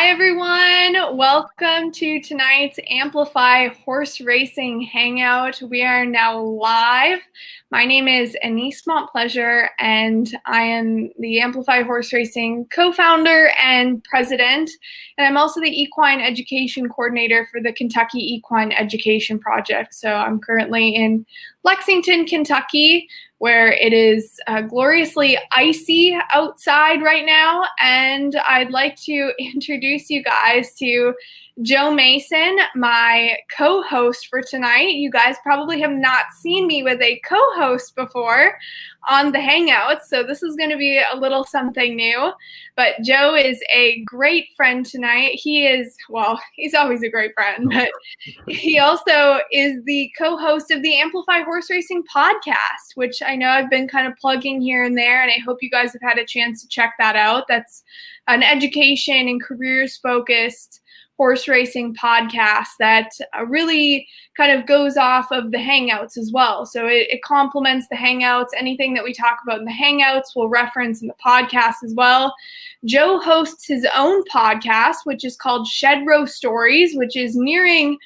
Hi, everyone. Welcome to tonight's Amplify Horse Racing Hangout. We are now live. My name is Annise Montplaisir, and I am the Amplify Horse Racing co-founder and president. And I'm also the equine education coordinator for the Kentucky Equine Education Project. So I'm currently in Lexington, Kentucky, where it is gloriously icy outside right now. And I'd like to introduce you guys to Joe Mason, my co-host for tonight. You guys probably have not seen me with a co-host before on the Hangouts, so this is going to be a little something new. But Joe is a great friend tonight. He's always a great friend, but he also is the co-host of the Amplify Horse Racing podcast, which I know I've been kind of plugging here and there, and I hope you guys have had a chance to check that out. That's an education and careers focused horse racing podcast that really kind of goes off of the Hangouts as well. So it complements the Hangouts. Anything that we talk about in the Hangouts we'll reference in the podcast as well. Joe hosts his own podcast, which is called Shed Row Stories, which is nearing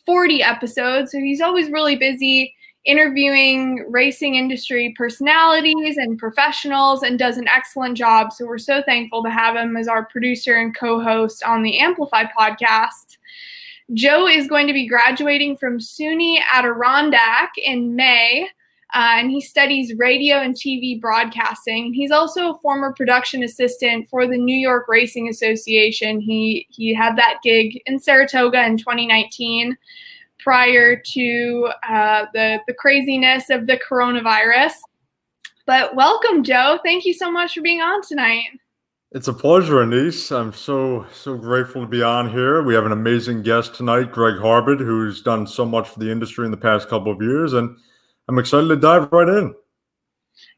40 episodes. So he's always really busy interviewing racing industry personalities and professionals, and does an excellent job. So we're so thankful to have him as our producer and co-host on the Amplify podcast. Joe is going to be graduating from SUNY Adirondack in May, and he studies radio and TV broadcasting. He's also a former production assistant for the New York Racing Association. He had that gig in Saratoga in 2019. Prior to the craziness of the coronavirus. But welcome, Joe. Thank you so much for being on tonight. It's a pleasure, Annise. I'm so grateful to be on here. We have an amazing guest tonight, Greg Harbut, who's done so much for the industry in the past couple of years, and I'm excited to dive right in.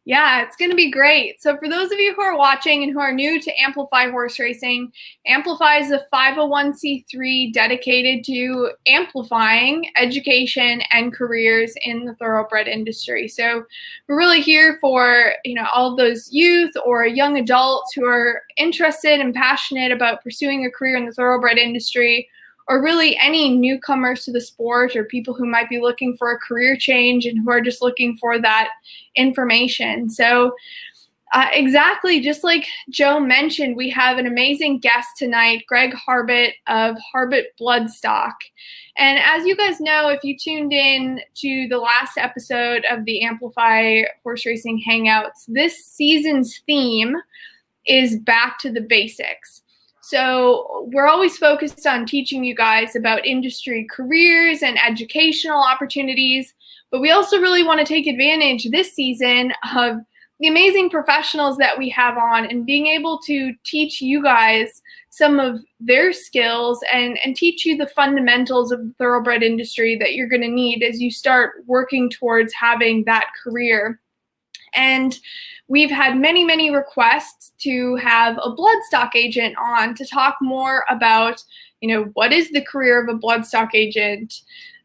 Yeah, it's going to be great. So for those of you who are watching and who are new to Amplify Horse Racing, Amplify is a 501c3 dedicated to amplifying education and careers in the thoroughbred industry. So we're really here for, all of those youth or young adults who are interested and passionate about pursuing a career in the thoroughbred industry, or really any newcomers to the sport, or people who might be looking for a career change and who are just looking for that information. So exactly, just like Joe mentioned, we have an amazing guest tonight, Greg Harbut of Harbut Bloodstock. And as you guys know, if you tuned in to the last episode of the Amplify Horse Racing Hangouts, this season's theme is back to the basics. So we're always focused on teaching you guys about industry careers and educational opportunities, but we also really want to take advantage this season of the amazing professionals that we have on and being able to teach you guys some of their skills and teach you the fundamentals of the thoroughbred industry that you're going to need as you start working towards having that career. And we've had many, many requests to have a bloodstock agent on to talk more about, what is the career of a bloodstock agent,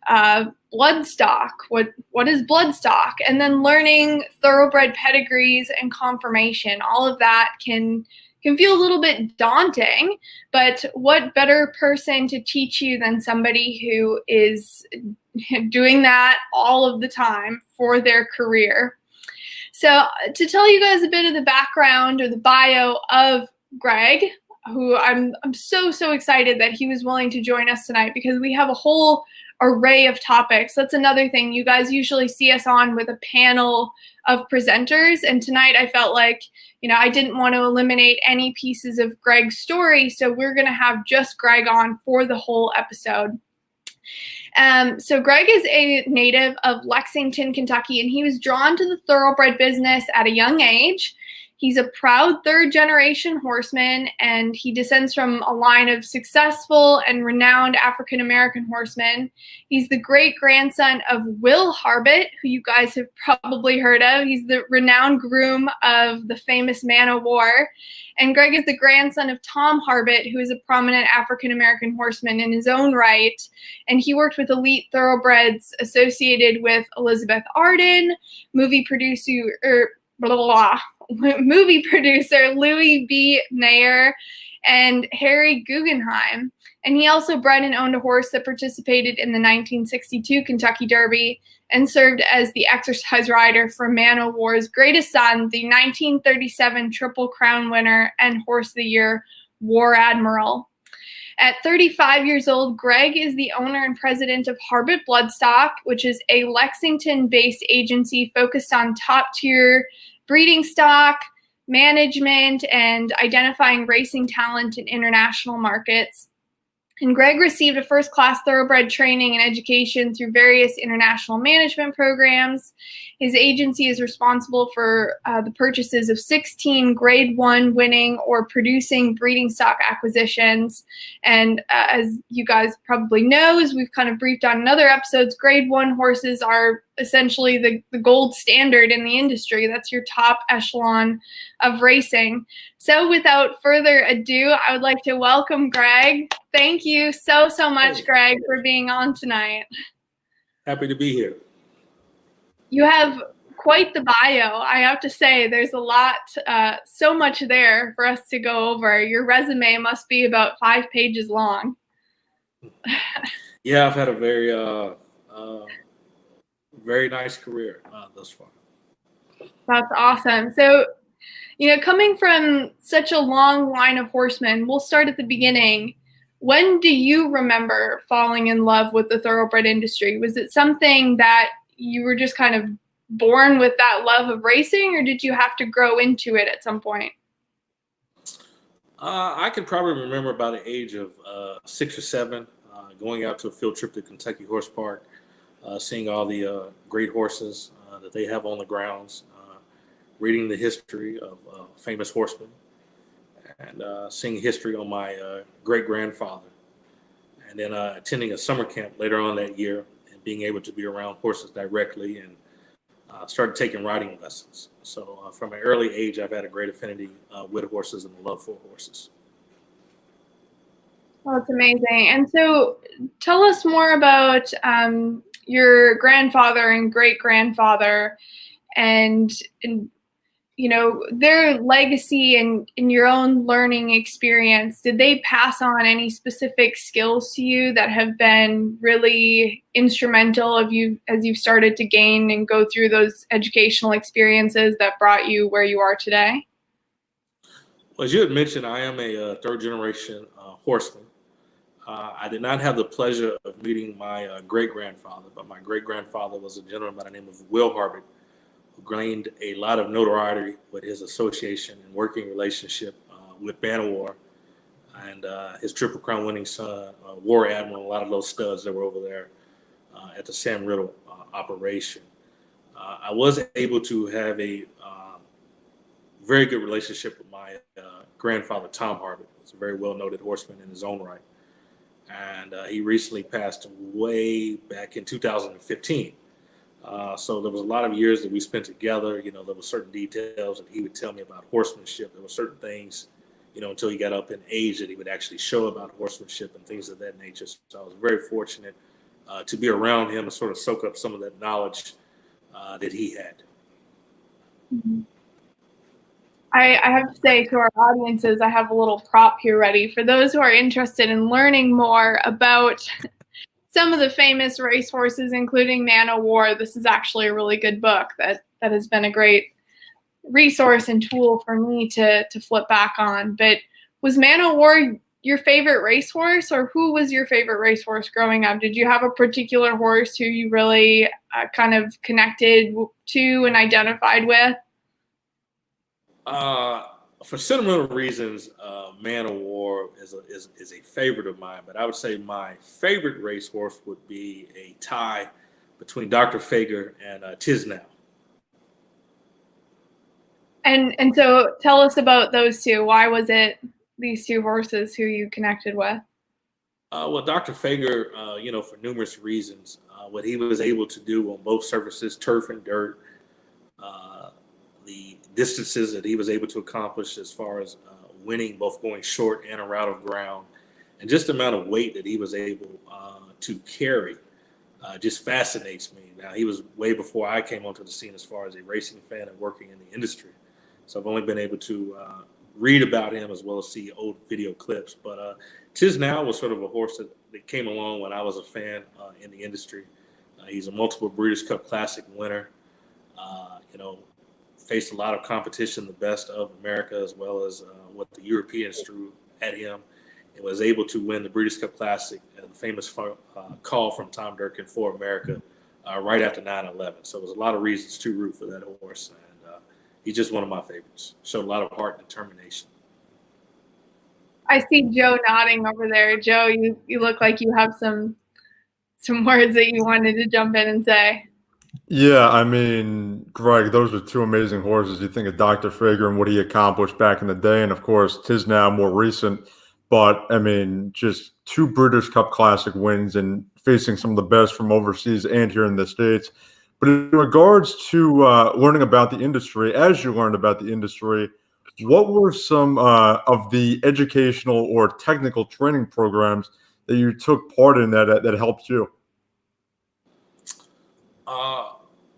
bloodstock, what is bloodstock, and then learning thoroughbred pedigrees and conformation. All of that can feel a little bit daunting, but what better person to teach you than somebody who is doing that all of the time for their career. So to tell you guys a bit of the background or the bio of Greg, who I'm so excited that he was willing to join us tonight, because we have a whole array of topics. That's another thing. You guys usually see us on with a panel of presenters, and tonight I felt like, I didn't want to eliminate any pieces of Greg's story, so we're going to have just Greg on for the whole episode. So Greg is a native of Lexington, Kentucky, and he was drawn to the thoroughbred business at a young age. He's a proud third-generation horseman, and he descends from a line of successful and renowned African-American horsemen. He's the great-grandson of Will Harbut, who you guys have probably heard of. He's the renowned groom of the famous Man o' War. And Greg is the grandson of Tom Harbut, who is a prominent African-American horseman in his own right. And he worked with elite thoroughbreds associated with Elizabeth Arden, movie producer Louis B. Mayer, and Harry Guggenheim. And he also bred and owned a horse that participated in the 1962 Kentucky Derby and served as the exercise rider for Man o' War's greatest son, the 1937 Triple Crown winner and Horse of the Year, War Admiral. At 35 years old, Greg is the owner and president of Harbut Bloodstock, which is a Lexington-based agency focused on top-tier breeding stock, management, and identifying racing talent in international markets. And Greg received a first-class thoroughbred training and education through various international management programs. His agency is responsible for the purchases of 16 grade 1 winning or producing breeding stock acquisitions. And as you guys probably know, as we've kind of briefed on in other episodes, grade 1 horses are essentially the gold standard in the industry. That's your top echelon of racing. So without further ado, I would like to welcome Greg. Thank you so much, Greg, for being on tonight. Happy to be here. You have quite the bio. I have to say, there's a lot, so much there for us to go over. Your resume must be about 5 pages long. Yeah, I've had a very nice career thus far. That's awesome. So, coming from such a long line of horsemen, we'll start at the beginning. When do you remember falling in love with the thoroughbred industry? Was it something that you were just kind of born with that love of racing, or did you have to grow into it at some point? I can probably remember about the age of 6 or 7, going out to a field trip to Kentucky Horse Park, seeing all the great horses that they have on the grounds, reading the history of famous horsemen, and seeing history on my great-grandfather, and then attending a summer camp later on that year and being able to be around horses directly, and started taking riding lessons. So from an early age, I've had a great affinity with horses and a love for horses. Well, that's amazing. And so tell us more about your grandfather and great-grandfather and their legacy and in your own learning experience. Did they pass on any specific skills to you that have been really instrumental as you've started to gain and go through those educational experiences that brought you where you are today? Well, as you had mentioned, I am a third-generation horseman. I did not have the pleasure of meeting my great-grandfather, but my great-grandfather was a gentleman by the name of Will Harbut, who gained a lot of notoriety with his association and working relationship with Man o' War and his Triple Crown winning son, War Admiral, a lot of those studs that were over there at the Sam Riddle operation. I was able to have a very good relationship with my grandfather, Tom Harbut. He's a very well-noted horseman in his own right. And he recently passed away back in 2015. So there was a lot of years that we spent together. There were certain details that he would tell me about horsemanship. There were certain things, until he got up in age that he would actually show about horsemanship and things of that nature. So I was very fortunate to be around him and sort of soak up some of that knowledge that he had. Mm-hmm. I have to say to our audiences, I have a little prop here ready. For those who are interested in learning more about some of the famous racehorses, including Man o' War, this is actually a really good book that has been a great resource and tool for me to flip back on. But was Man o' War your favorite racehorse, or who was your favorite racehorse growing up? Did you have a particular horse who you really kind of connected to and identified with? For sentimental reasons, Man o' War is a favorite of mine, but I would say my favorite racehorse would be a tie between Dr. Fager and Tisnow. And so tell us about those two. Why was it these two horses who you connected with? Well, Dr. Fager, for numerous reasons, what he was able to do on both surfaces, turf and dirt, the distances that he was able to accomplish as far as winning, both going short and around of ground, and just the amount of weight that he was able to carry just fascinates me. Now, he was way before I came onto the scene as far as a racing fan and working in the industry. So I've only been able to read about him as well as see old video clips. But Tis Now was sort of a horse that came along when I was a fan in the industry. He's a multiple Breeders' Cup Classic winner. Faced a lot of competition, the best of America, as well as what the Europeans threw at him, and was able to win the Breeders' Cup Classic, the famous call from Tom Durkin for America right after 9/11. So there's a lot of reasons to root for that horse, and he's just one of my favorites. Showed a lot of heart and determination. I see Joe nodding over there. Joe, you look like you have some words that you wanted to jump in and say. Yeah, I mean, Greg, those are two amazing horses. You think of Dr. Fager and what he accomplished back in the day, and of course, Tis Now more recent. But I mean, just two British Cup Classic wins and facing some of the best from overseas and here in the States. But in regards to learning about the industry, as you learned about the industry, what were some of the educational or technical training programs that you took part in that helped you?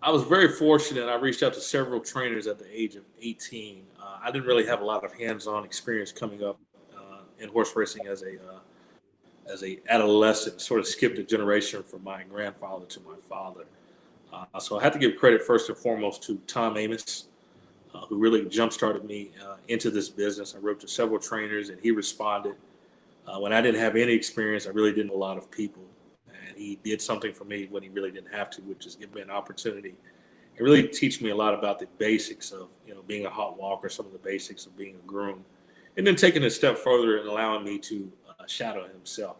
I was very fortunate. I reached out to several trainers at the age of 18. I didn't really have a lot of hands-on experience coming up in horse racing as a adolescent. Sort of skipped a generation from my grandfather to my father. So I had to give credit first and foremost to Tom Amos, who really jump-started me into this business. I wrote to several trainers, and he responded. When I didn't have any experience, I really didn't know a lot of people. And he did something for me when he really didn't have to, which is give me an opportunity and really teach me a lot about the basics of being a hot walker, some of the basics of being a groom, and then taking it a step further and allowing me to shadow himself.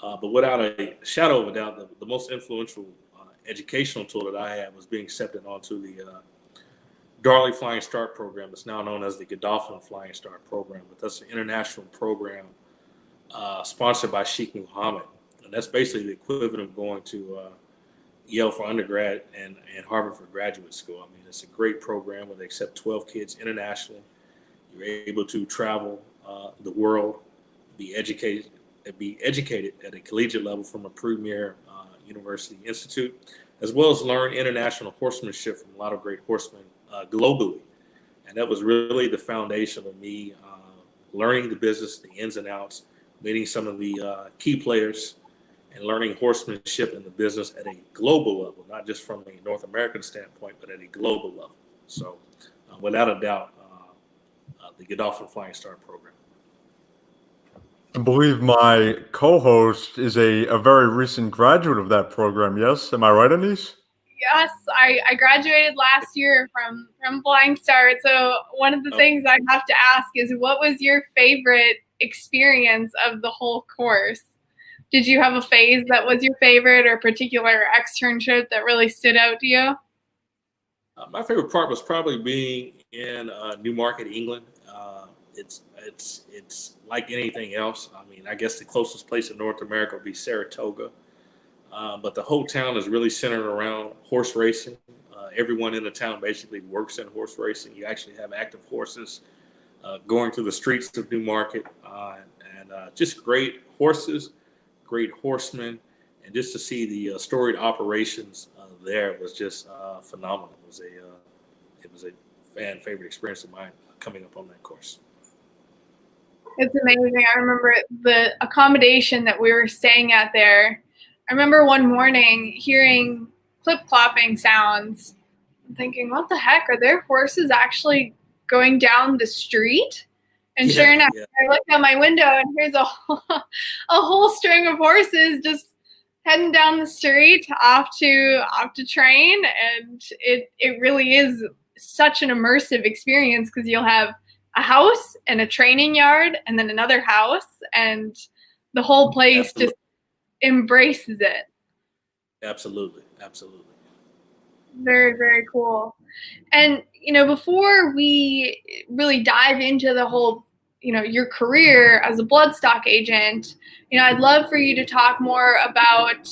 But without a shadow of a doubt, the most influential educational tool that I had was being accepted onto the Darley Flying Start program. It's now known as the Godolphin Flying Start program, but that's an international program sponsored by Sheikh Mohammed. And that's basically the equivalent of going to Yale for undergrad and Harvard for graduate school. I mean, it's a great program where they accept 12 kids internationally. You're able to travel the world, be educated at a collegiate level from a premier university institute, as well as learn international horsemanship from a lot of great horsemen globally. And that was really the foundation of me learning the business, the ins and outs, meeting some of the key players, and learning horsemanship in the business at a global level, not just from a North American standpoint, but at a global level. So without a doubt, the Godolphin Flying Start program. I believe my co-host is a very recent graduate of that program. Yes, am I right, Annise? Yes, I graduated last year from Flying Start. So one of the things I have to ask is, what was your favorite experience of the whole course? Did you have a phase that was your favorite, or a particular externship that really stood out to you? My favorite part was probably being in Newmarket, England. It's like anything else. I mean, I guess the closest place in North America would be Saratoga. But the whole town is really centered around horse racing. Everyone in the town basically works in horse racing. You actually have active horses going through the streets of Newmarket, and just great horses, great horsemen, and just to see the storied operations there was just phenomenal. It was a fan favorite experience of mine coming up on that course. It's amazing. I remember the accommodation that we were staying at there. I remember one morning hearing clip-clopping sounds and thinking, what the heck? Are there horses actually going down the street? And sure enough, I looked out my window and here's a whole string of horses just heading down the street off to train. And it really is such an immersive experience, because you'll have a house and a training yard and then another house, and the whole place just embraces it. Absolutely. Very, very cool. And before we really dive into the whole your career as a bloodstock agent, I'd love for you to talk more about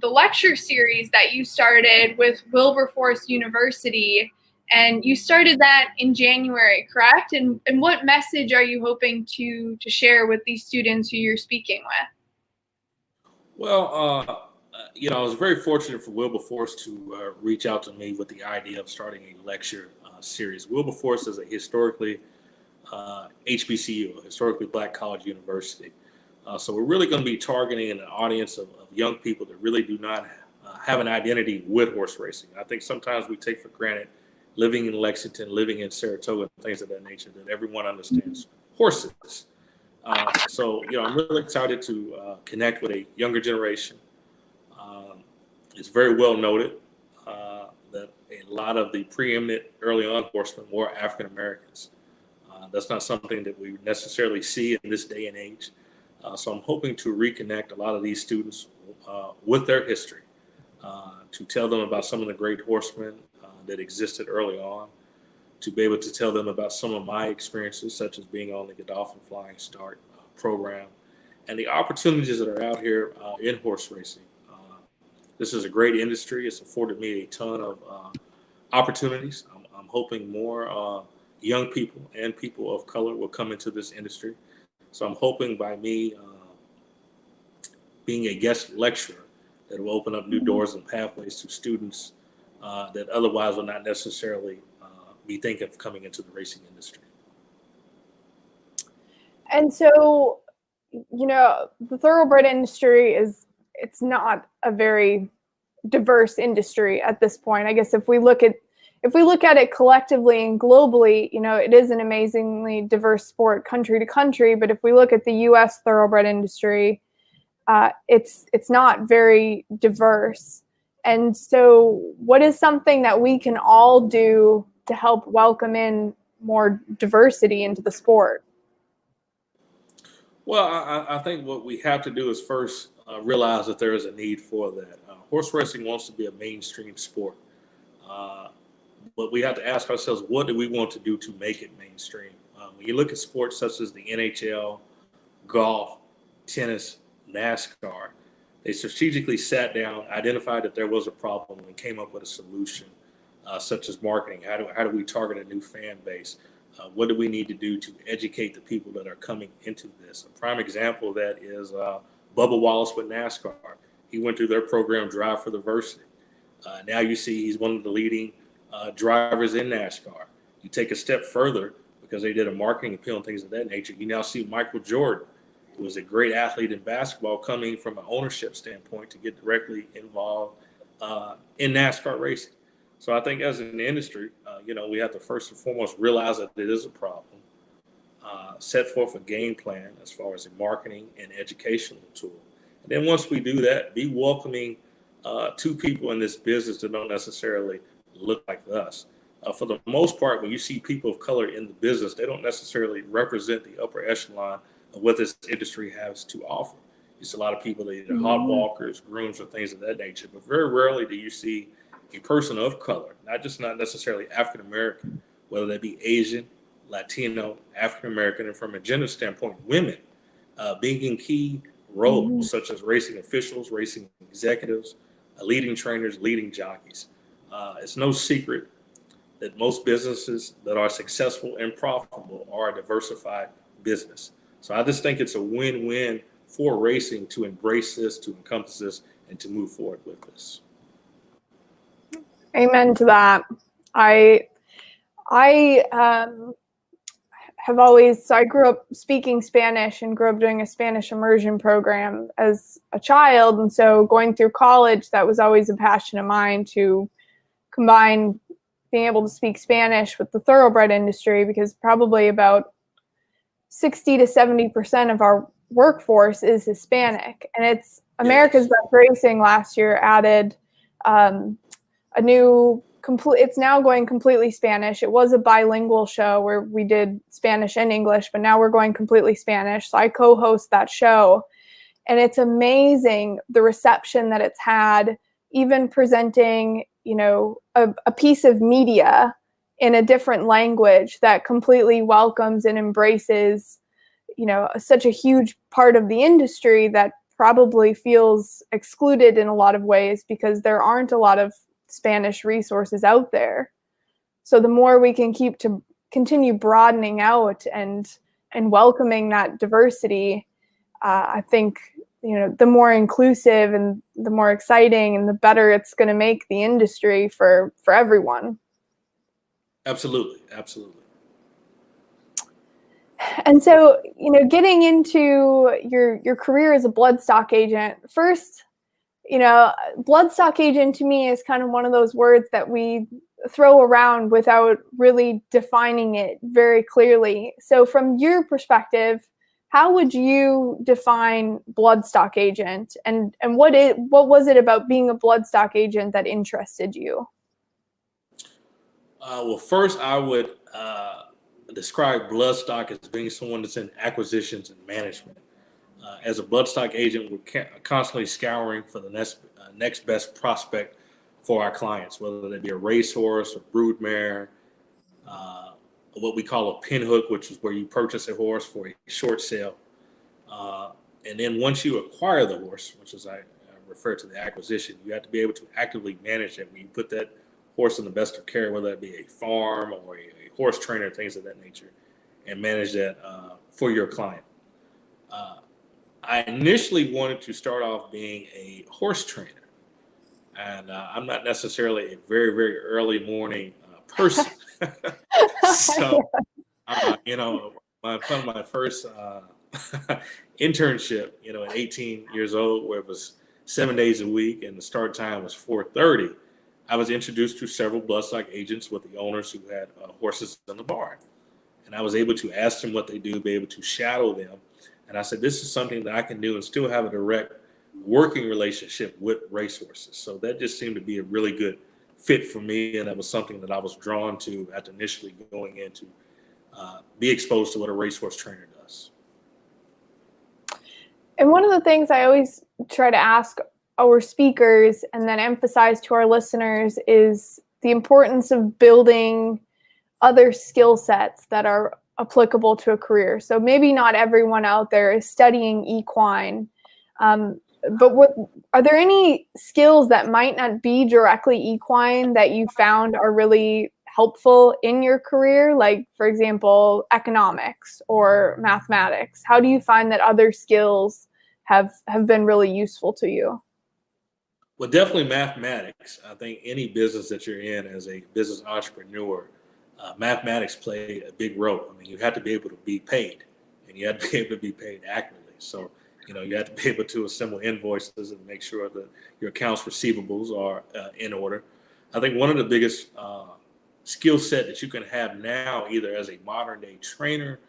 the lecture series that you started with Wilberforce University. And you started that in January, correct? And what message are you hoping to share with these students who you're speaking with? Well, I was very fortunate for Wilberforce to reach out to me with the idea of starting a lecture series. Wilberforce is a historically HBCU, historically black college university. So we're really going to be targeting an audience of young people that really do not have an identity with horse racing. I think sometimes we take for granted living in Lexington, living in Saratoga, things of that nature, that everyone understands horses. So, I'm really excited to connect with a younger generation. It's very well noted that a lot of the preeminent early on horsemen were African Americans. That's not something that we necessarily see in this day and age. So I'm hoping to reconnect a lot of these students with their history, to tell them about some of the great horsemen that existed early on, to be able to tell them about some of my experiences, such as being on the Godolphin Flying Start program, and the opportunities that are out here in horse racing. This is a great industry. It's afforded me a ton of opportunities. I'm hoping more young people and people of color will come into this industry. So I'm hoping by me being a guest lecturer that will open up new doors and pathways to students that otherwise would not necessarily be thinking of coming into the racing industry. And so, the thoroughbred industry it's not a very diverse industry at this point. I guess if we look at it collectively and globally, it is an amazingly diverse sport country to country. But if we look at the U.S. thoroughbred industry, it's not very diverse. And so what is something that we can all do to help welcome in more diversity into the sport? Well, I think what we have to do is first realize that there is a need for that. Horse racing wants to be a mainstream sport. But we have to ask ourselves, what do we want to do to make it mainstream? When you look at sports such as the NHL, golf, tennis, NASCAR, they strategically sat down, identified that there was a problem, and came up with a solution, such as marketing. How do we target a new fan base? What do we need to do to educate the people that are coming into this? A prime example of that is Bubba Wallace with NASCAR. He went through their program, Drive for Diversity. Now you see he's one of the leading drivers in NASCAR. You take a step further, because they did a marketing appeal and things of that nature, you now see Michael Jordan, who was a great athlete in basketball, coming from an ownership standpoint to get directly involved in NASCAR racing. So I think as an industry, we have to first and foremost realize that it is a problem, set forth a game plan as far as a marketing and educational tool. And then once we do that, be welcoming to people in this business that don't necessarily look like us. For the most part, when you see people of color in the business, they don't necessarily represent the upper echelon of what this industry has to offer. You see a lot of people that are either hot walkers, grooms, or things of that nature, but very rarely do you see a person of color, not necessarily African American, whether that be Asian, Latino, African American, and from a gender standpoint, women, being in key roles such as racing officials, racing executives, leading trainers, leading jockeys. It's no secret that most businesses that are successful and profitable are a diversified business. So I just think it's a win-win for racing to embrace this, to encompass this, and to move forward with this. Amen to that. I grew up speaking Spanish and grew up doing a Spanish immersion program as a child. And so going through college, that was always a passion of mine to combine being able to speak Spanish with the thoroughbred industry, because probably about 60 to 70% of our workforce is Hispanic. And it's America's Best Racing last year added it's now going completely Spanish. It was a bilingual show where we did Spanish and English, but now we're going completely Spanish. So I co-host that show, and it's amazing the reception that it's had, even presenting, a piece of media in a different language that completely welcomes and embraces, such a huge part of the industry that probably feels excluded in a lot of ways because there aren't a lot of Spanish resources out there. So the more we can continue broadening out and welcoming that diversity, I think, the more inclusive and the more exciting and the better it's going to make the industry for everyone. Absolutely. And so, getting into your career as a bloodstock agent, first, bloodstock agent to me is kind of one of those words that we throw around without really defining it very clearly. So from your perspective, how would you define bloodstock agent, and what was it about being a bloodstock agent that interested you? Well, first I would describe bloodstock as being someone that's in acquisitions and management. As a bloodstock agent, we're constantly scouring for the next best prospect for our clients, whether that be a racehorse, a broodmare, what we call a pinhook, which is where you purchase a horse for a short sale. And then once you acquire the horse, which is I refer to the acquisition, you have to be able to actively manage it when you put that horse in the best of care, whether that be a farm or a horse trainer, things of that nature, and manage that for your client. I initially wanted to start off being a horse trainer, and I'm not necessarily a very, very early morning person. So, my first internship, at 18 years old, where it was 7 days a week and the start time was 4:30, I was introduced to several bloodstock agents with the owners who had horses in the barn. And I was able to ask them what they do, be able to shadow them. And I said, this is something that I can do and still have a direct working relationship with racehorses. So that just seemed to be a really good fit for me. And that was something that I was drawn to after initially going in to be exposed to what a racehorse trainer does. And one of the things I always try to ask our speakers and then emphasize to our listeners is the importance of building other skill sets that are applicable to a career. So maybe not everyone out there is studying equine, but are there any skills that might not be directly equine that you found are really helpful in your career? Like, for example, economics or mathematics. How do you find that other skills have been really useful to you? Well, definitely mathematics. I think any business that you're in as a business entrepreneur, mathematics play a big role. I mean, you have to be able to be paid, and you have to be able to be paid accurately. So, you have to be able to assemble invoices and make sure that your accounts receivables are in order. I think one of the biggest skill set that you can have now, either as a modern day trainer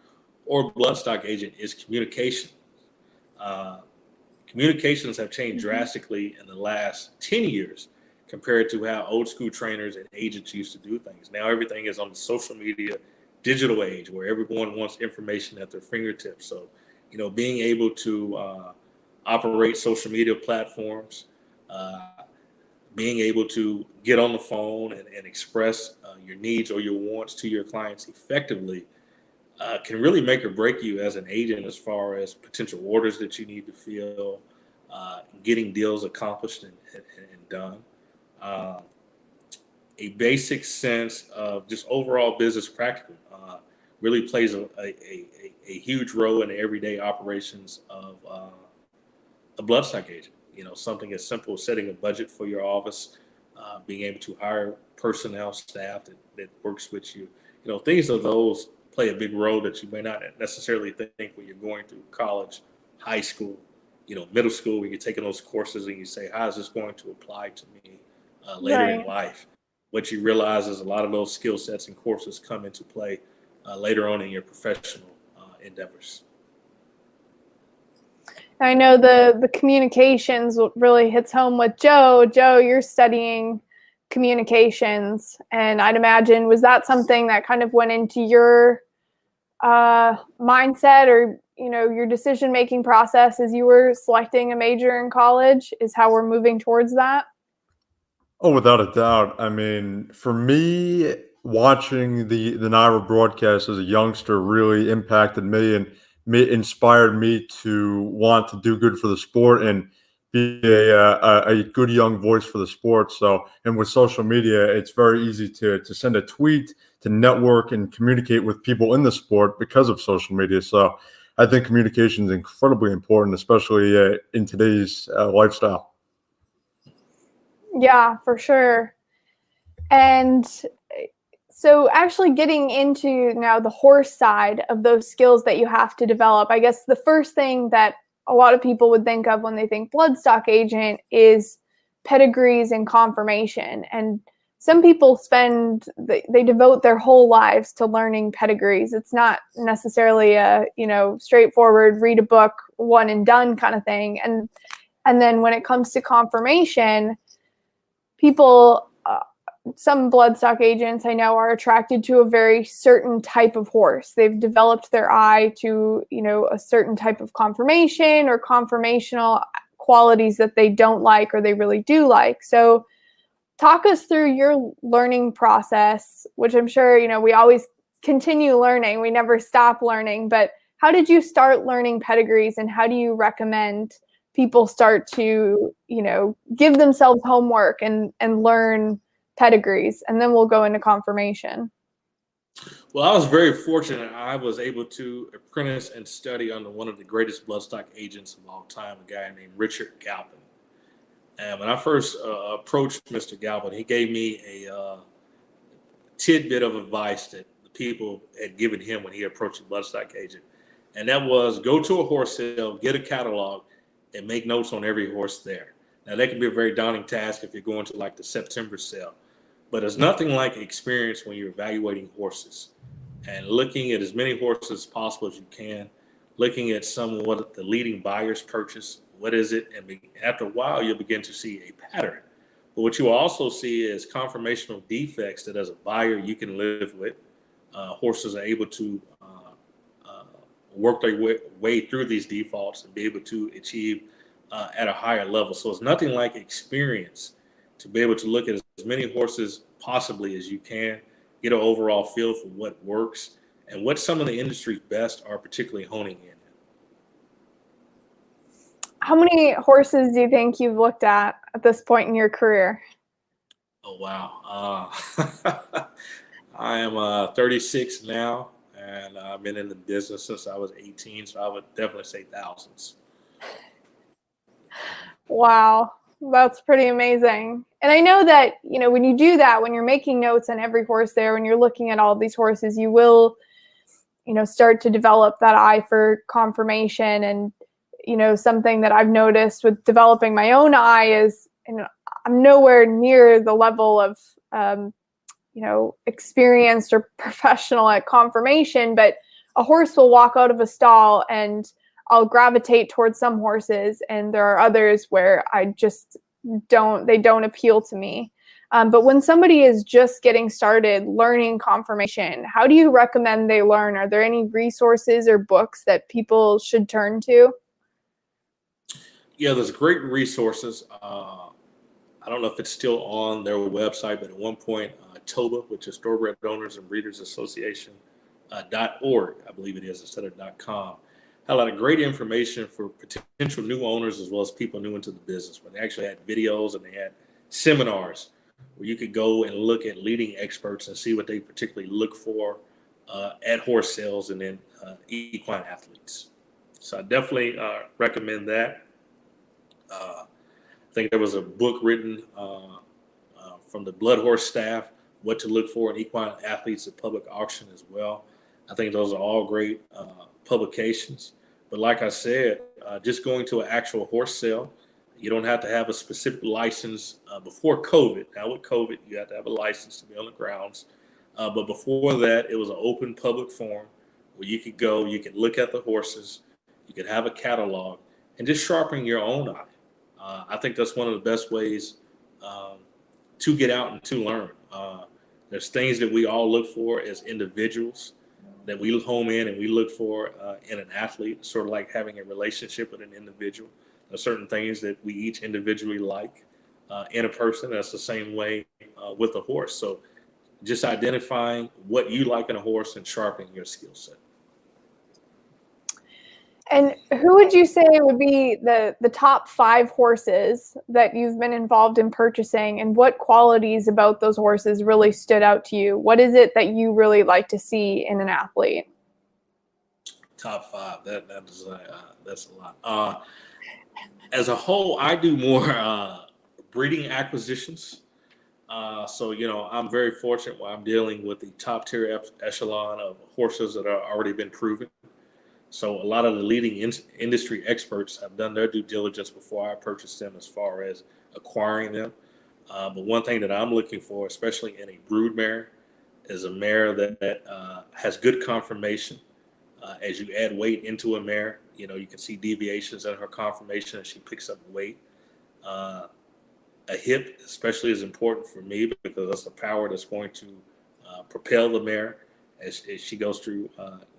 or bloodstock agent, is communication. Communications have changed drastically in the last 10 years compared to how old school trainers and agents used to do things. Now everything is on the social media, digital age, where everyone wants information at their fingertips. So, being able to operate social media platforms, being able to get on the phone and express your needs or your wants to your clients effectively can really make or break you as an agent as far as potential orders that you need to fill, getting deals accomplished and done. A basic sense of just overall business practical really plays a huge role in the everyday operations of a bloodstock agent. Something as simple as setting a budget for your office, being able to hire personnel staff that works with you. Things of those play a big role that you may not necessarily think when you're going through college, high school, middle school, when you're taking those courses and you say, how is this going to apply to me later in life? What you realize is a lot of those skill sets and courses come into play later on in your professional endeavors. I know the communications really hits home with Joe. Joe, you're studying communications, and I'd imagine, was that something that kind of went into your mindset or your decision-making process as you were selecting a major in college, is how we're moving towards that? Oh, without a doubt. I mean, for me, watching the Naira broadcast as a youngster really impacted me and inspired me to want to do good for the sport and be a good young voice for the sport. So, and with social media, it's very easy to send a tweet, to network and communicate with people in the sport because of social media. So I think communication is incredibly important, especially in today's lifestyle. Yeah, for sure. And So actually getting into now the horse side of those skills that you have to develop, I guess the first thing that a lot of people would think of when they think Bloodstock Agent is pedigrees and conformation. And some people they devote their whole lives to learning pedigrees. It's not necessarily a, straightforward, read a book, one and done kind of thing. And then when it comes to conformation, people, some bloodstock agents I know are attracted to a very certain type of horse. They've developed their eye to, a certain type of conformation or conformational qualities that they don't like or they really do like. So talk us through your learning process, which I'm sure, we always continue learning. We never stop learning. But how did you start learning pedigrees, and how do you recommend people start to, give themselves homework and learn pedigrees? And then we'll go into conformation. Well, I was very fortunate. I was able to apprentice and study under one of the greatest bloodstock agents of all time, a guy named Richard Galpin. And when I first approached Mr. Galpin, he gave me a tidbit of advice that the people had given him when he approached the bloodstock agent. And that was, go to a horse sale, get a catalog, and make notes on every horse there. Now, that can be a very daunting task if you're going to like the September sale, but it's nothing like experience when you're evaluating horses and looking at as many horses as possible as you can, looking at some of what the leading buyers purchase, what is it, and after a while, you'll begin to see a pattern. But what you will also see is conformational defects that as a buyer you can live with. Horses are able to work their way through these defaults and be able to achieve at a higher level. So it's nothing like experience to be able to look at as many horses possibly as you can, get an overall feel for what works and what some of the industry's best are particularly honing in. How many horses do you think you've looked at this point in your career? Oh, wow. I am 36 now, and I've been in the business since I was 18, so I would definitely say thousands. Wow, that's pretty amazing. And I know that, when you do that, when you're making notes on every horse there, when you're looking at all these horses, you will, start to develop that eye for conformation. And, something that I've noticed with developing my own eye is, I'm nowhere near the level of, experienced or professional at conformation, but a horse will walk out of a stall and I'll gravitate towards some horses, and there are others where I just they don't appeal to me. But when somebody is just getting started learning conformation, how do you recommend they learn? Are there any resources or books that people should turn to? Yeah, there's great resources. I don't know if it's still on their website, but at one point, TOBA, which is Thoroughbred Owners and Breeders Association, .org, I believe it is, instead of .com, had a lot of great information for potential new owners as well as people new into the business. But they actually had videos and they had seminars where you could go and look at leading experts and see what they particularly look for at horse sales and then equine athletes. So I definitely recommend that. I think there was a book written from the Blood Horse staff, what to look for in equine athletes at public auction as well. I think those are all great publications. But like I said, just going to an actual horse sale, you don't have to have a specific license before COVID. Now with COVID, you have to have a license to be on the grounds. But before that, it was an open public forum where you could go, you could look at the horses, you could have a catalog, and just sharpen your own eye. I think that's one of the best ways to get out and to learn. There's things that we all look for as individuals that we home in and we look for in an athlete, sort of like having a relationship with an individual. There's certain things that we each individually like in a person. That's the same way with a horse. So just identifying what you like in a horse and sharpening your skill set. And who would you say would be the top 5 horses that you've been involved in purchasing, and what qualities about those horses really stood out to you? What is it that you really like to see in an athlete? Top 5, that's a lot. As a whole, I do more breeding acquisitions. So, I'm very fortunate where I'm dealing with the top tier echelon of horses that are already been proven. So a lot of the leading industry experts have done their due diligence before I purchase them as far as acquiring them. But one thing that I'm looking for, especially in a brood mare, is a mare that has good conformation. As you add weight into a mare, you can see deviations in her conformation as she picks up weight. A hip especially is important for me because that's the power that's going to propel the mare as she goes through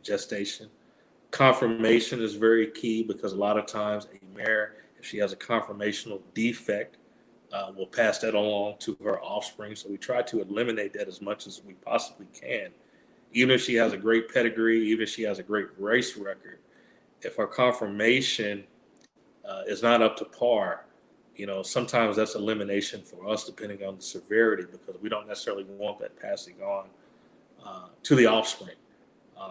gestation. Conformation is very key because a lot of times a mare, if she has a conformational defect, will pass that along to her offspring. So we try to eliminate that as much as we possibly can. Even if she has a great pedigree, even if she has a great race record, if her conformation is not up to par, sometimes that's elimination for us depending on the severity because we don't necessarily want that passing on to the offspring.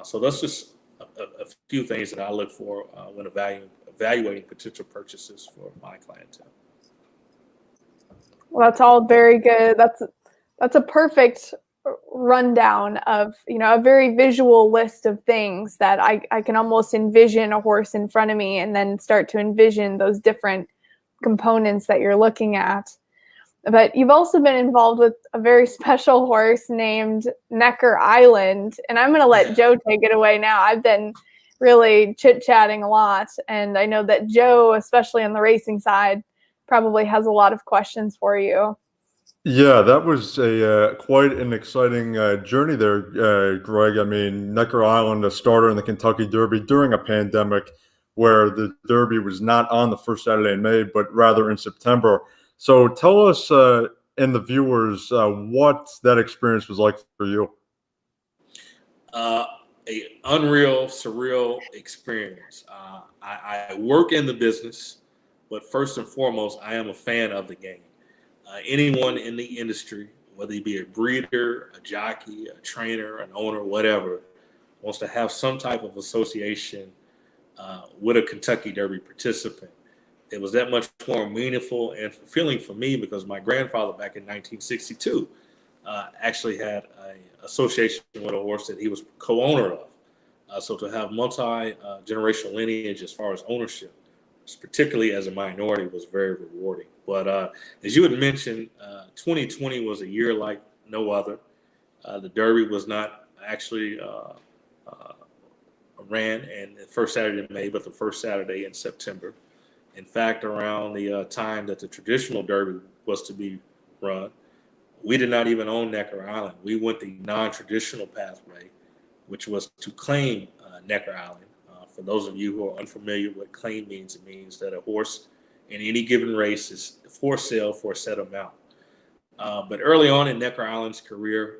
So that's just a few things that I look for when evaluating potential purchases for my clientele. Well, that's all very good. That's a perfect rundown of, a very visual list of things that I can almost envision a horse in front of me and then start to envision those different components that you're looking at. But you've also been involved with a very special horse named Necker Island. And I'm going to let Joe take it away now. I've been really chit-chatting a lot. And I know that Joe, especially on the racing side, probably has a lot of questions for you. Yeah, that was a quite an exciting journey there, Greg. I mean, Necker Island, a starter in the Kentucky Derby during a pandemic where the Derby was not on the first Saturday in May, but rather in September. So tell us and the viewers what that experience was like for you. A unreal, surreal experience. I work in the business, but first and foremost, I am a fan of the game. Anyone in the industry, whether he be a breeder, a jockey, a trainer, an owner, whatever, wants to have some type of association with a Kentucky Derby participant. It was that much more meaningful and fulfilling for me because my grandfather back in 1962 actually had an association with a horse that he was co-owner of. So to have multi-generational lineage as far as ownership, particularly as a minority, was very rewarding. But as you had mentioned, 2020 was a year like no other. The Derby was not actually ran in the first Saturday in May, but the first Saturday in September. In fact, around the time that the traditional Derby was to be run, we did not even own Necker Island. We went the non-traditional pathway, which was to claim Necker Island. For those of you who are unfamiliar with what claim means, it means that a horse in any given race is for sale for a set amount. But early on in Necker Island's career,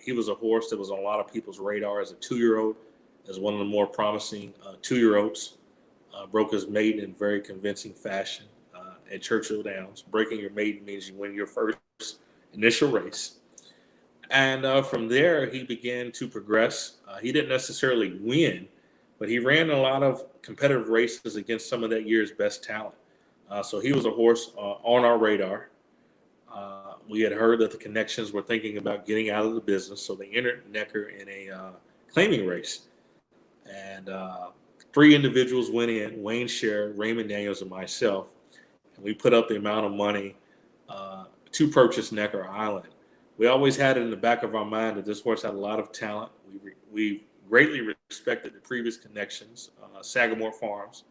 he was a horse that was on a lot of people's radar as a 2-year-old, as one of the more promising 2-year-olds. Broke his maiden in very convincing fashion at Churchill Downs. Breaking your maiden means you win your first initial race. And from there, he began to progress. He didn't necessarily win, but he ran a lot of competitive races against some of that year's best talent. So he was a horse on our radar. We had heard that the connections were thinking about getting out of the business, so they entered Necker in a claiming race. And 3 individuals went in, Wayne Sher, Raymond Daniels, and myself. And we put up the amount of money to purchase Necker Island. We always had it in the back of our mind that this horse had a lot of talent. We greatly respected the previous connections, Sagamore Farms,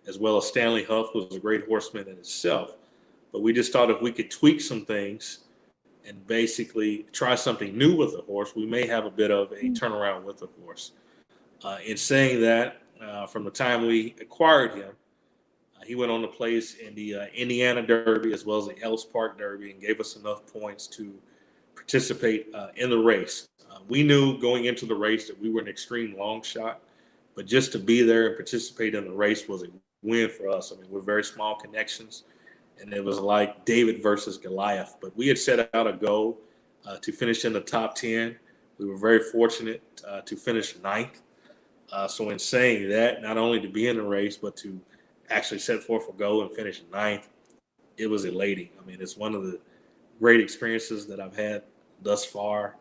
as well as Stanley Huff, who was a great horseman in itself. But we just thought if we could tweak some things and basically try something new with the horse, we may have a bit of a turnaround with the horse. In saying that, from the time we acquired him, he went on to place in the Indiana Derby as well as the Ellis Park Derby and gave us enough points to participate in the race. We knew going into the race that we were an extreme long shot, but just to be there and participate in the race was a win for us. I mean, we're very small connections, and it was like David versus Goliath. But we had set out a goal to finish in the top 10. We were very fortunate to finish 9th. So in saying that, not only to be in the race, but to actually set forth a goal and finish 9th, it was elating. I mean, it's one of the great experiences that I've had thus far.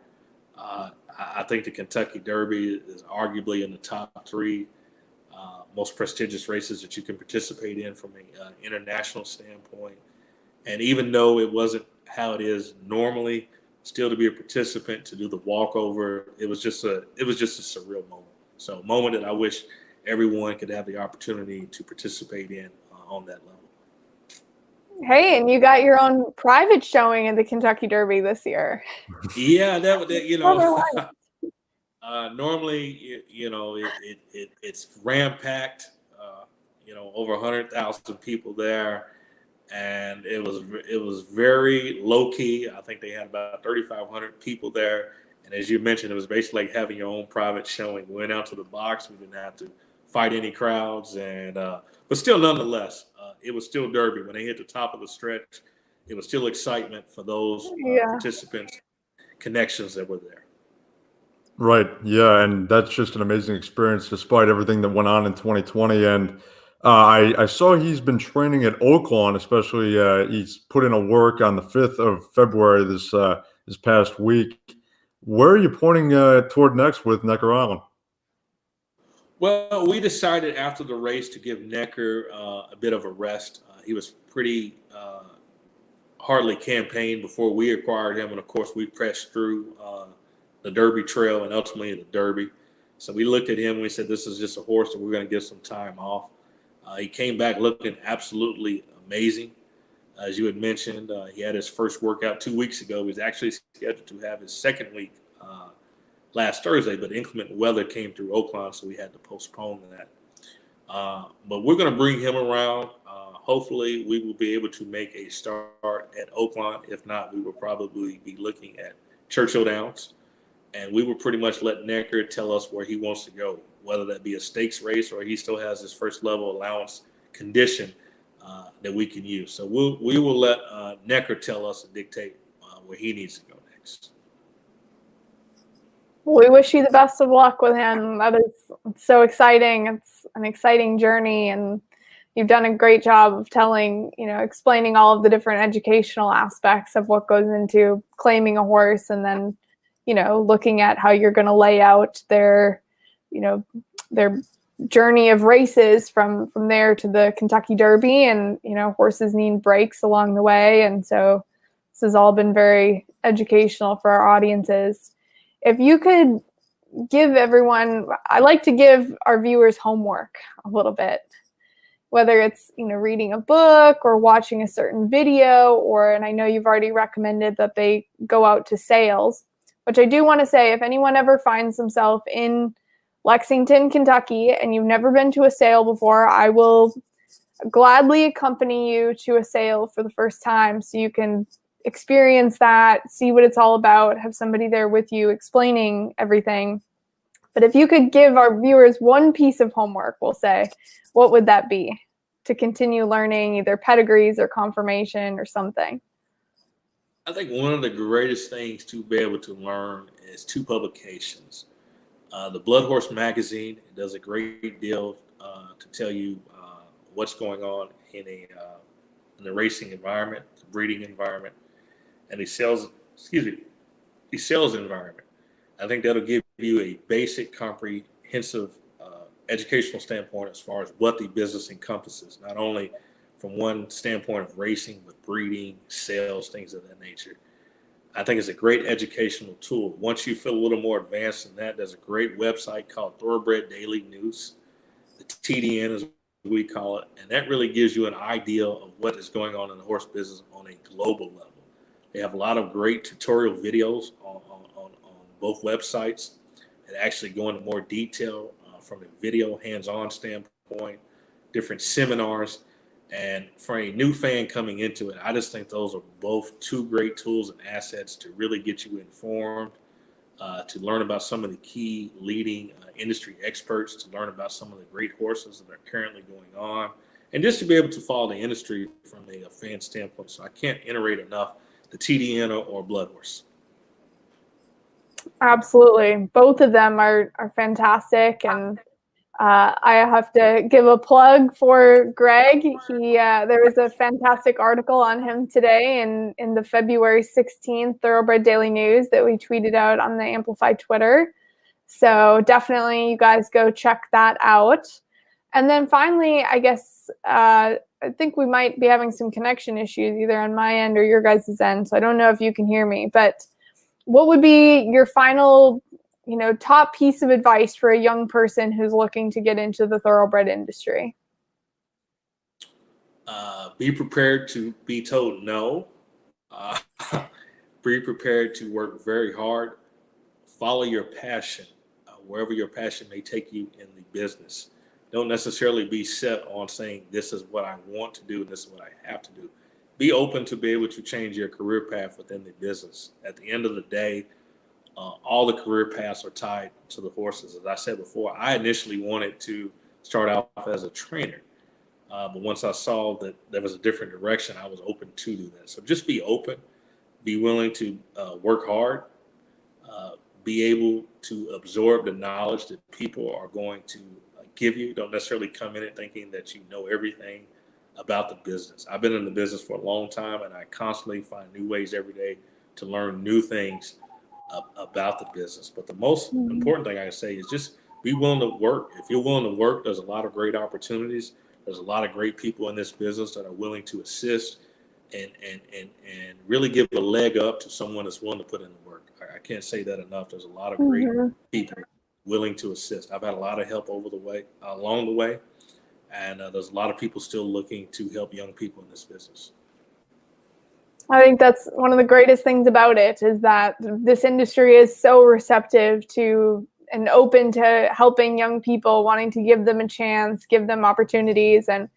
I think the Kentucky Derby is arguably in the top three most prestigious races that you can participate in from an international standpoint. And even though it wasn't how it is normally, still to be a participant, to do the walkover, it was just a surreal moment. So a moment that I wish everyone could have the opportunity to participate in on that level. Hey, and you got your own private showing in the Kentucky Derby this year. Yeah, that you know. Normally, it's ram-packed, over 100,000 people there, and it was very low-key. I think they had about 3,500 people there, and as you mentioned, it was basically like having your own private showing. We went out to the box. We didn't have to fight any crowds, and but still, nonetheless, it was still Derby. When they hit the top of the stretch, it was still excitement for those participants, connections that were there. Right. Yeah. And that's just an amazing experience despite everything that went on in 2020. And I saw he's been training at Oaklawn, especially he's put in a work on the 5th of February this past week. Where are you pointing toward next with Necker Island? Well, we decided after the race to give Necker a bit of a rest. He was pretty hardly campaigned before we acquired him. And of course, we pressed through the Derby trail and ultimately the Derby. So we looked at him and we said, this is just a horse that we're going to give some time off. He came back looking absolutely amazing. As you had mentioned, he had his first workout 2 weeks ago. He was actually scheduled to have his second week last Thursday, but inclement weather came through Oaklawn, so we had to postpone that. But we're going to bring him around. Hopefully, we will be able to make a start at Oaklawn. If not, we will probably be looking at Churchill Downs. And we will pretty much let Necker tell us where he wants to go, whether that be a stakes race or he still has his first level allowance condition that we can use. So we will let Necker tell us and dictate where he needs to go next. We wish you the best of luck with him. That is so exciting. It's an exciting journey, and you've done a great job of explaining all of the different educational aspects of what goes into claiming a horse, and then looking at how you're going to lay out their journey of races from there to the Kentucky Derby. And, horses need breaks along the way. And so this has all been very educational for our audiences. If you could give everyone, I like to give our viewers homework a little bit, whether it's, reading a book or watching a certain video, and I know you've already recommended that they go out to sales. Which I do want to say, if anyone ever finds themselves in Lexington, Kentucky, and you've never been to a sale before, I will gladly accompany you to a sale for the first time so you can experience that, see what it's all about, have somebody there with you explaining everything. But if you could give our viewers one piece of homework, we'll say, what would that be to continue learning either pedigrees or conformation or something? I think one of the greatest things to be able to learn is 2 publications. The Blood Horse magazine does a great deal to tell you what's going on in the racing environment, the breeding environment, and the sales environment. I think that'll give you a basic, comprehensive educational standpoint as far as what the business encompasses, not only from one standpoint of racing, but breeding, sales, things of that nature. I think it's a great educational tool. Once you feel a little more advanced in that, there's a great website called Thoroughbred Daily News, the TDN as we call it, and that really gives you an idea of what is going on in the horse business on a global level. They have a lot of great tutorial videos on both websites that actually go into more detail from a video hands-on standpoint, different seminars. And for a new fan coming into it, I just think those are both 2 great tools and assets to really get you informed, to learn about some of the key leading industry experts, to learn about some of the great horses that are currently going on, and just to be able to follow the industry from a fan standpoint. So I can't iterate enough the TDN or Blood Horse. Absolutely. Both of them are fantastic. And I have to give a plug for Greg. There was a fantastic article on him today in the February 16th Thoroughbred Daily News that we tweeted out on the Amplify Twitter. So definitely you guys go check that out. And then finally, I guess I think we might be having some connection issues either on my end or your guys' end. So I don't know if you can hear me, but what would be your final top piece of advice for a young person who's looking to get into the thoroughbred industry? Be prepared to be told no. Be prepared to work very hard. Follow your passion, wherever your passion may take you in the business. Don't necessarily be set on saying this is what I want to do and this is what I have to do. Be open to be able to change your career path within the business. At the end of the day, all the career paths are tied to the horses. As I said before, I initially wanted to start out as a trainer. But once I saw that there was a different direction, I was open to do that. So just be open, be willing to work hard, be able to absorb the knowledge that people are going to give you. Don't necessarily come in it thinking that you know everything about the business. I've been in the business for a long time, and I constantly find new ways every day to learn new things about the business. But the most important thing I can say is just be willing to work. If you're willing to work, there's a lot of great opportunities. There's a lot of great people in this business that are willing to assist and really give a leg up to someone that's willing to put in the work. I can't say that enough. There's a lot of great people willing to assist. I've had a lot of help along the way, and there's a lot of people still looking to help young people in this business. I think that's one of the greatest things about it, is that this industry is so receptive to and open to helping young people, wanting to give them a chance, give them opportunities. And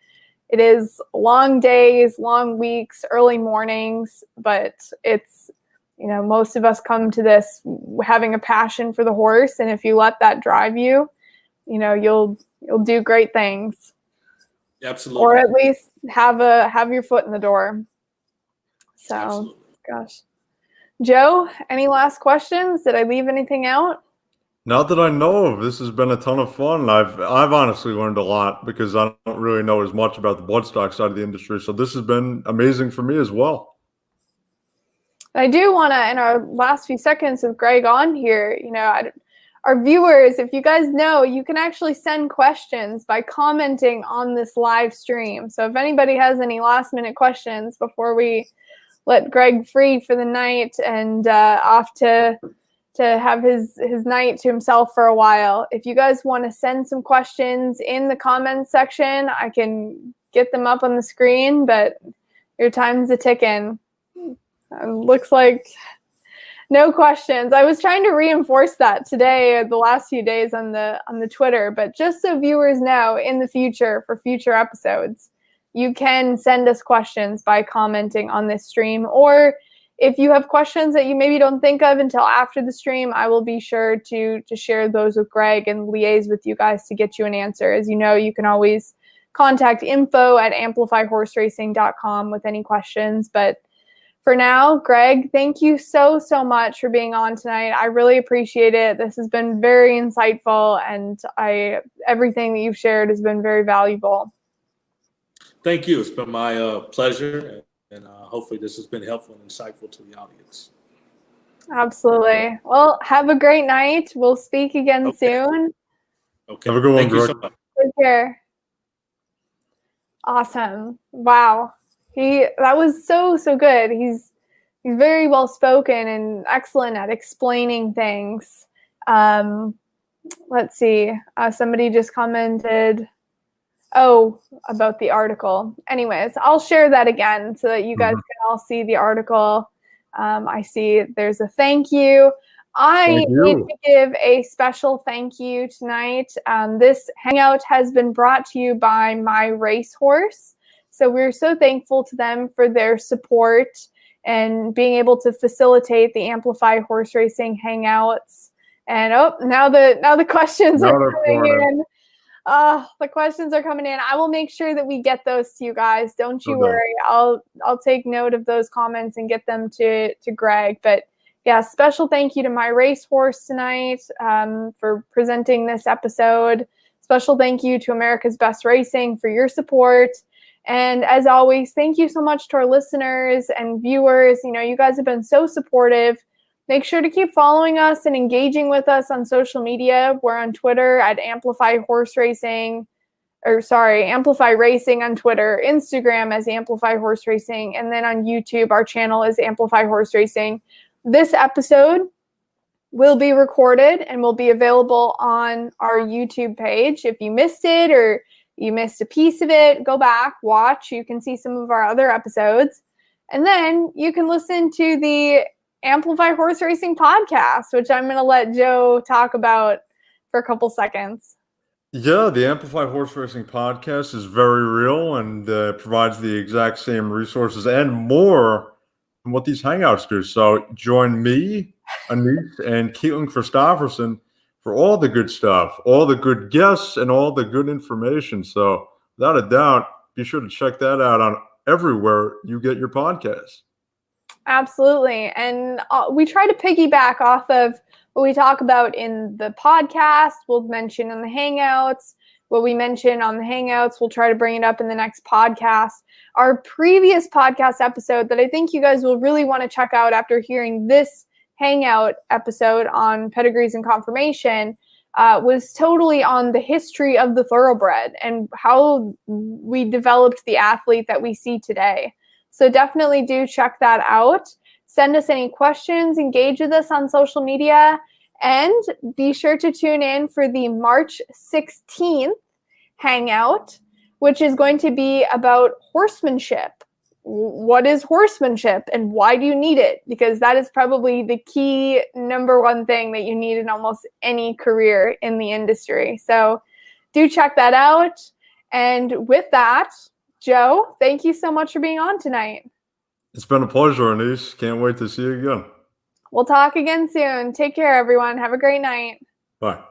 it is long days, long weeks, early mornings, but it's, most of us come to this having a passion for the horse. And if you let that drive you, you'll do great things. Absolutely. Or at least have your foot in the door. So, absolutely. Gosh. Joe, any last questions? Did I leave anything out? Not that I know of. This has been a ton of fun. I've honestly learned a lot because I don't really know as much about the bloodstock side of the industry. So this has been amazing for me as well. I do want to, in our last few seconds with Greg on here, our viewers, if you guys know, you can actually send questions by commenting on this live stream. So if anybody has any last minute questions before we let Greg free for the night and off to have his night to himself for a while, if you guys want to send some questions in the comments section, I can get them up on the screen, but your time's a ticking. Looks like no questions. I was trying to reinforce that today, the last few days on the Twitter, but just so viewers know, in the future, for future episodes, you can send us questions by commenting on this stream, or if you have questions that you maybe don't think of until after the stream, I will be sure to share those with Greg and liaise with you guys to get you an answer. As you know, you can always contact info@amplifyhorseracing.com with any questions. But for now, Greg, thank you so much for being on tonight. I really appreciate it. This has been very insightful, and everything that you've shared has been very valuable. Thank you. It's been my pleasure. And hopefully this has been helpful and insightful to the audience. Absolutely. Well, have a great night. We'll speak again soon. Okay. Have a good one, Thank you Greg. so much. Take care. Awesome. Wow. That was so good. He's very well spoken and excellent at explaining things. Let's see. Somebody just commented about the article. Anyways, I'll share that again so that you guys can all see the article. I see there's a thank you. I need to give a special thank you tonight. This hangout has been brought to you by My Racehorse. So we're so thankful to them for their support and being able to facilitate the Amplify horse racing hangouts. And now the questions are coming in. The questions are coming in. I will make sure that we get those to you guys. Don't you worry. I'll take note of those comments and get them to Greg. But yeah, special thank you to My Racehorse tonight for presenting this episode. Special thank you to America's Best Racing for your support. And as always, thank you so much to our listeners and viewers. You guys have been so supportive. Make sure to keep following us and engaging with us on social media. We're on Twitter at Amplify Racing on Twitter, Instagram as Amplify Horse Racing, and then on YouTube, our channel is Amplify Horse Racing. This episode will be recorded and will be available on our YouTube page. If you missed it or you missed a piece of it, go back, watch. You can see some of our other episodes. And then you can listen to the Amplify Horse Racing podcast, which I'm going to let Joe talk about for a couple seconds. Yeah, the Amplify Horse Racing podcast is very real and provides the exact same resources and more than what these hangouts do. So join me, Annise, and Keelan Christopherson for all the good stuff, all the good guests, and all the good information. So without a doubt, be sure to check that out on everywhere you get your podcasts. Absolutely. And we try to piggyback off of what we talk about in the podcast. We'll mention on the Hangouts. What we mention on the Hangouts, we'll try to bring it up in the next podcast. Our previous podcast episode that I think you guys will really want to check out after hearing this Hangout episode on Pedigrees and Conformation was totally on the history of the Thoroughbred and how we developed the athlete that we see today. So definitely do check that out. Send us any questions, engage with us on social media, and be sure to tune in for the March 16th Hangout, which is going to be about horsemanship. What is horsemanship and why do you need it? Because that is probably the key number one thing that you need in almost any career in the industry. So do check that out. And with that, Joe, thank you so much for being on tonight. It's been a pleasure, Annise. Can't wait to see you again. We'll talk again soon. Take care, everyone. Have a great night. Bye.